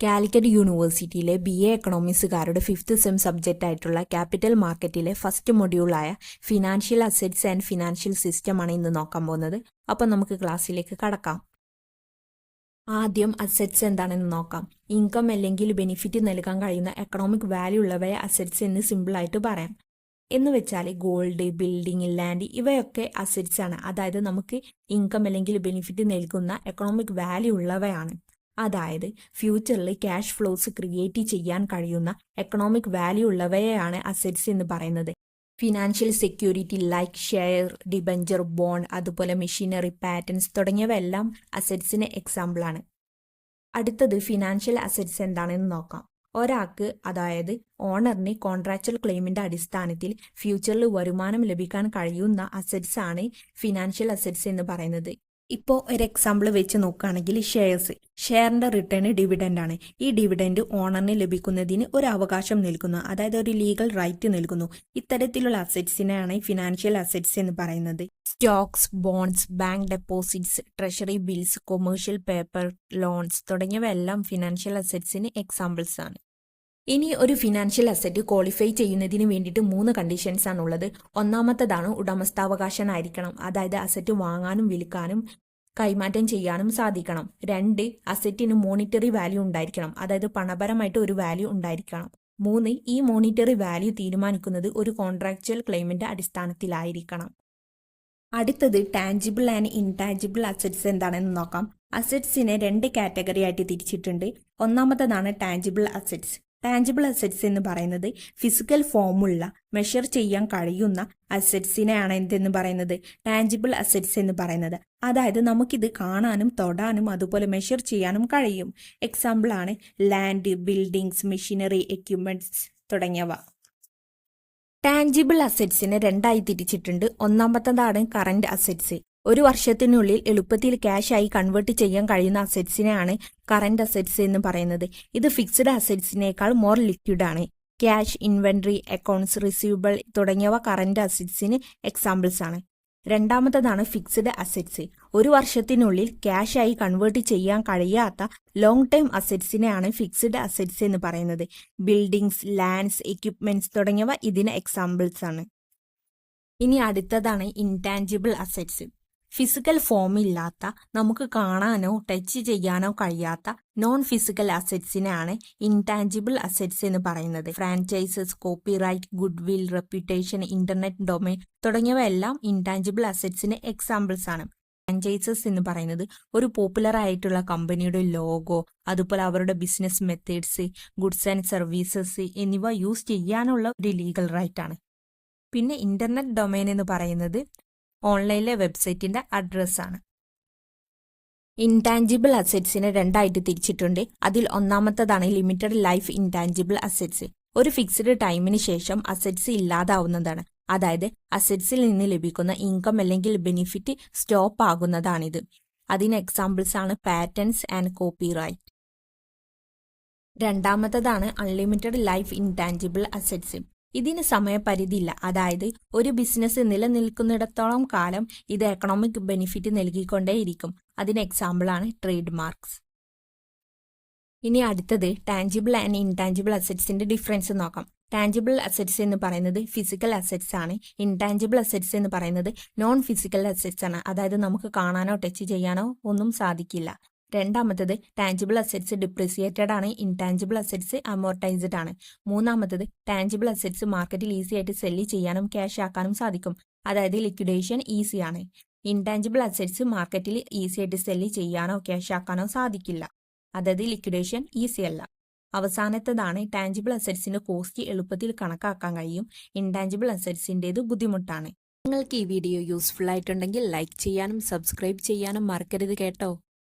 കാലിക്കറ്റ് യൂണിവേഴ്സിറ്റിയിലെ BA എക്കണോമിക്സുകാരുടെ 5th sem subject ആയിട്ടുള്ള ക്യാപിറ്റൽ മാർക്കറ്റിലെ ഫസ്റ്റ് മൊഡ്യൂളായ ഫിനാൻഷ്യൽ അസറ്റ്സ് ആൻഡ് ഫിനാൻഷ്യൽ സിസ്റ്റമാണ് ഇന്ന് നോക്കാൻ പോകുന്നത്. അപ്പോൾ നമുക്ക് ക്ലാസ്സിലേക്ക് കടക്കാം. ആദ്യം അസറ്റ്സ് എന്താണെന്ന് നോക്കാം. ഇൻകം അല്ലെങ്കിൽ ബെനിഫിറ്റ് നൽകാൻ കഴിയുന്ന എക്കണോമിക് വാല്യൂ ഉള്ളവയെ അസറ്റ്സ് എന്ന് സിമ്പിളായിട്ട് പറയാം. എന്ന് വെച്ചാൽ ഗോൾഡ്, ബിൽഡിംഗ്, ലാൻഡ് ഇവയൊക്കെ അസറ്റ്സ് ആണ്. അതായത് നമുക്ക് ഇൻകം അല്ലെങ്കിൽ ബെനിഫിറ്റ് നൽകുന്ന എക്കണോമിക് വാല്യൂ ഉള്ളവയാണ്. അതായത് ഫ്യൂച്ചറിൽ ക്യാഷ് ഫ്ലോസ് ക്രിയേറ്റ് ചെയ്യാൻ കഴിയുന്ന എക്കണോമിക് വാല്യൂ ഉള്ളവയെയാണ് അസറ്റ്സ് എന്ന് പറയുന്നത്. Financial security like share, debenture, bond, അതുപോലെ മെഷീനറി, പാറ്റൻസ് തുടങ്ങിയവ എല്ലാം അസറ്റ്സിന് എക്സാമ്പിളാണ്. അടുത്തത് ഫിനാൻഷ്യൽ അസറ്റ്സ് എന്താണെന്ന് നോക്കാം. ഒരാൾക്ക്, അതായത് ഓണറിന് കോൺട്രാക്ച്വൽ ക്ലെയിമിന്റെ അടിസ്ഥാനത്തിൽ ഫ്യൂച്ചറിൽ വരുമാനം ലഭിക്കാൻ കഴിയുന്ന അസറ്റ്സ് ആണ് ഫിനാൻഷ്യൽ അസറ്റ്സ് എന്ന് പറയുന്നത്. ഇപ്പോൾ ഒരു എക്സാമ്പിൾ വെച്ച് നോക്കുകയാണെങ്കിൽ ഷെയറിന്റെ റിട്ടേൺ ഡിവിഡൻഡ് ആണ്. ഈ ഡിവിഡൻഡ് ഓണറിന് ലഭിക്കുന്നതിന് ഒരു അവകാശം നൽകുന്നു, അതായത് ഒരു ലീഗൽ റൈറ്റ് നൽകുന്നു. ഇത്തരത്തിലുള്ള അസറ്റ്സിനെയാണ് ഫിനാൻഷ്യൽ അസറ്റ്സ് എന്ന് പറയുന്നത്. Stocks, bonds, bank deposits, treasury bills, commercial paper, loans തുടങ്ങിയവ എല്ലാം ഫിനാൻഷ്യൽ അസറ്റ്സിന് എക്സാമ്പിൾസ് ആണ്. ഇനി ഒരു ഫിനാൻഷ്യൽ അസറ്റ് ക്വാളിഫൈ ചെയ്യുന്നതിന് വേണ്ടിയിട്ട് 3 കണ്ടീഷൻസ് ആണുള്ളത്. ഒന്നാമത്തേതാണ് ഉടമസ്ഥാവകാശനായിരിക്കണം, അതായത് അസറ്റ് വാങ്ങാനും വിൽക്കാനും കൈമാറ്റം ചെയ്യാനും സാധിക്കണം. 2, അസറ്റിന് മോണിറ്ററി വാല്യൂ ഉണ്ടായിരിക്കണം, അതായത് പണപരമായിട്ട് ഒരു വാല്യൂ ഉണ്ടായിരിക്കണം. 3, ഈ മോണിറ്ററി വാല്യൂ തീരുമാനിക്കുന്നത് ഒരു കോൺട്രാക്ച്വൽ ക്ലെയിമിന്റെ അടിസ്ഥാനത്തിലായിരിക്കണം. അടുത്തത് ടാഞ്ചിബിൾ ആൻഡ് ഇൻടാഞ്ചിബിൾ അസറ്റ്സ് എന്താണെന്ന് നോക്കാം. അസറ്റ്സിനെ 2 കാറ്റഗറി ആയിട്ട് തിരിച്ചിട്ടുണ്ട്. ഒന്നാമത്തേതാണ് ടാഞ്ചിബിൾ അസറ്റ്സ്. ടാഞ്ചിബിൾ അസറ്റ്സ് എന്ന് പറയുന്നത് ഫിസിക്കൽ ഫോമുള്ള മെഷർ ചെയ്യാൻ കഴിയുന്ന അസറ്റ്സിനെയാണ് എന്തെന്ന് പറയുന്നത് ടാഞ്ചിബിൾ അസറ്റ്സ് എന്ന് പറയുന്നത്. അതായത് നമുക്കിത് കാണാനും തൊടാനും അതുപോലെ മെഷർ ചെയ്യാനും കഴിയും. എക്സാമ്പിൾ ആണ് ലാൻഡ്, ബിൽഡിങ്സ്, മെഷീനറി, എക്യുപ്മെന്റ്സ് തുടങ്ങിയവ. ടാഞ്ചിബിൾ അസറ്റ്സിനെ 2ആയി തിരിച്ചിട്ടുണ്ട്. ഒന്നാമത്തേതാണ് കറന്റ് അസറ്റ്സ്. ഒരു വർഷത്തിനുള്ളിൽ എളുപ്പത്തിൽ ക്യാഷ് ആയി കൺവേർട്ട് ചെയ്യാൻ കഴിയുന്ന അസറ്റ്സിനെയാണ് കറന്റ് അസറ്റ്സ് എന്ന് പറയുന്നത്. ഇത് ഫിക്സ്ഡ് അസറ്റ്സിനേക്കാൾ മോർ ലിക്വിഡ് ആണ്. ക്യാഷ്, ഇൻവെന്ററി, അക്കൗണ്ട്സ് റിസീവബിൾ തുടങ്ങിയവ കറന്റ് അസറ്റ്സിന് എക്സാമ്പിൾസ് ആണ്. രണ്ടാമത്തേതാണ് ഫിക്സ്ഡ് അസറ്റ്സ്. ഒരു വർഷത്തിനുള്ളിൽ ക്യാഷ് ആയി കൺവേർട്ട് ചെയ്യാൻ കഴിയാത്ത ലോങ് ടൈം അസറ്റ്സിനെയാണ് ഫിക്സ്ഡ് അസറ്റ്സ് എന്ന് പറയുന്നത്. ബിൽഡിങ്സ്, ലാൻഡ്സ്, എക്യുപ്മെന്റ്സ് തുടങ്ങിയവ ഇതിന് എക്സാമ്പിൾസ് ആണ്. ഇനി അടുത്തതാണ് ഇൻടാഞ്ചിബിൾ അസറ്റ്സ്. ഫിസിക്കൽ ഫോമില്ലാത്ത, നമുക്ക് കാണാനോ ടച്ച് ചെയ്യാനോ കഴിയാത്ത നോൺ ഫിസിക്കൽ അസറ്റ്സിനെയാണ് ഇൻടാഞ്ചിബിൾ അസറ്റ്സ് എന്ന് പറയുന്നത്. ഫ്രാഞ്ചൈസസ്, copyright, good will, reputation, internet domain തുടങ്ങിയവ എല്ലാം ഇൻടാഞ്ചിബിൾ അസറ്റ്സിന് എക്സാമ്പിൾസ് ആണ്. ഫ്രാഞ്ചൈസസ് എന്ന് പറയുന്നത് ഒരു പോപ്പുലർ ആയിട്ടുള്ള കമ്പനിയുടെ ലോഗോ, അതുപോലെ അവരുടെ business methods, goods and services എന്നിവ യൂസ് ചെയ്യാനുള്ള ഒരു ലീഗൽ റൈറ്റ് ആണ്. പിന്നെ ഇന്റർനെറ്റ് ഡൊമൈൻ എന്ന് പറയുന്നത് ഓൺലൈനിലെ വെബ്സൈറ്റിന്റെ അഡ്രസ്സാണ്. ഇൻടാഞ്ചിബിൾ അസറ്റ്സിനെ 2ആയിട്ട് തിരിച്ചിട്ടുണ്ട്. അതിൽ ഒന്നാമത്തേതാണ് ലിമിറ്റഡ് ലൈഫ് ഇൻടാഞ്ചിബിൾ അസറ്റ്സ്. ഒരു ഫിക്സ്ഡ് ടൈമിന് ശേഷം അസറ്റ്സ് ഇല്ലാതാവുന്നതാണ്. അതായത് അസറ്റ്സിൽ നിന്ന് ലഭിക്കുന്ന ഇൻകം അല്ലെങ്കിൽ ബെനിഫിറ്റ് സ്റ്റോപ്പ് ആകുന്നതാണിത്. അതിന് എക്സാമ്പിൾസ് ആണ് പാറ്റൻസ് ആൻഡ് കോപ്പിറൈറ്റ്. രണ്ടാമത്തേതാണ് അൺലിമിറ്റഡ് ലൈഫ് ഇൻടാഞ്ചിബിൾ അസറ്റ്സ്. ഇതിന് സമയപരിധിയില്ല, അതായത് ഒരു ബിസിനസ് നിലനിൽക്കുന്നിടത്തോളം കാലം ഇത് എക്കണോമിക് ബെനിഫിറ്റ് നൽകിക്കൊണ്ടേയിരിക്കും. അതിന് എക്സാമ്പിളാണ് ട്രേഡ് മാർക്സ്. ഇനി അടുത്തത് ടാഞ്ചിബിൾ ആൻഡ് ഇൻടാഞ്ചിബിൾ അസറ്റ്സിന്റെ ഡിഫറൻസ് നോക്കാം. ടാഞ്ചിബിൾ അസറ്റ്സ് എന്ന് പറയുന്നത് ഫിസിക്കൽ അസറ്റ്സ് ആണ്. ഇൻടാഞ്ചിബിൾ അസറ്റ്സ് എന്ന് പറയുന്നത് നോൺ ഫിസിക്കൽ അസറ്റ്സ് ആണ്. അതായത് നമുക്ക് കാണാനോ ടച്ച് ചെയ്യാനോ ഒന്നും സാധിക്കില്ല. രണ്ടാമത്തത് ടാഞ്ചിബിൾ അസറ്റ്സ് ഡിപ്രിസിയേറ്റഡ് ആണ്. ഇൻടാഞ്ചിബിൾ അസറ്റ്സ് അമോർട്ടൈസ്ഡ് ആണ്. മൂന്നാമത്തത് ടാഞ്ചിബിൾ അസറ്റ്സ് മാർക്കറ്റിൽ ഈസി ആയിട്ട് സെല്ല് ചെയ്യാനും ക്യാഷ് ആക്കാനും സാധിക്കും, അതായത് ലിക്വിഡേഷൻ ഈസി ആണ്. ഇൻടാഞ്ചിബിൾ അസറ്റ്സ് മാർക്കറ്റിൽ ഈസി ആയിട്ട് സെല്ല് ചെയ്യാനോ ക്യാഷ് ആക്കാനോ സാധിക്കില്ല, അതായത് ലിക്വിഡേഷൻ ഈസി അല്ല. അവസാനത്തേതാണ് ടാഞ്ചിബിൾ അസറ്റ്സിന്റെ കോസ്റ്റ് എളുപ്പത്തിൽ കണക്കാക്കാൻ കഴിയും. ഇൻടാഞ്ചിബിൾ അസറ്റ്സിൻ്റെത് ബുദ്ധിമുട്ടാണ്. നിങ്ങൾക്ക് ഈ വീഡിയോ യൂസ്ഫുൾ ആയിട്ടുണ്ടെങ്കിൽ ലൈക്ക് ചെയ്യാനും സബ്സ്ക്രൈബ് ചെയ്യാനും മറക്കരുത് കേട്ടോ.